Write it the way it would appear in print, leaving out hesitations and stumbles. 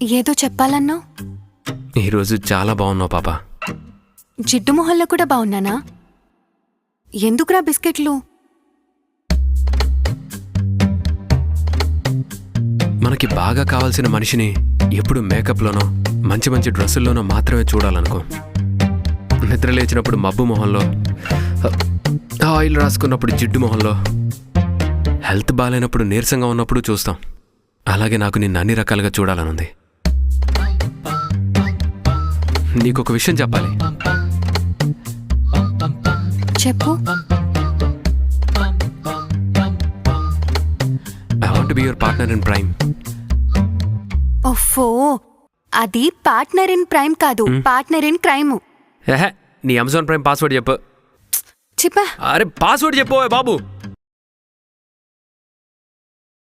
ఏదో చెప్పాలన్నావు? ఈరోజు చాలా బాగున్నావు పాప. జిడ్డు మొహల్లో కూడా బాగున్నానా? ఎందుకురా బిస్కెట్లు? మనకి బాగా కావాల్సిన మనిషిని ఎప్పుడు మేకప్లోనో మంచి మంచి డ్రెస్సుల్లోనో మాత్రమే చూడాలనుకో. నిద్ర లేచినప్పుడు మబ్బు మొహంలో, ఆయిల్ రాసుకున్నప్పుడు జిడ్డు మొహంలో, హెల్త్ బాగాలేనప్పుడు నీరసంగా ఉన్నప్పుడు చూస్తాం. అలాగే నాకు నిన్ను అన్ని రకాలుగా చూడాలనుంది. నీకొక విషయం చెప్పాలి. చెప్పు. I want be your partner in prime. ఓఫో, అది పార్ట్నర్ ఇన్ ప్రైమ్ కాదు, పార్ట్నర్ ఇన్ క్రైమ్. నీ అమెజాన్ ప్రైమ్ పాస్వర్డ్ చెప్పు. చెప్పా. అరే పాస్వర్డ్ చెప్పు బాబు.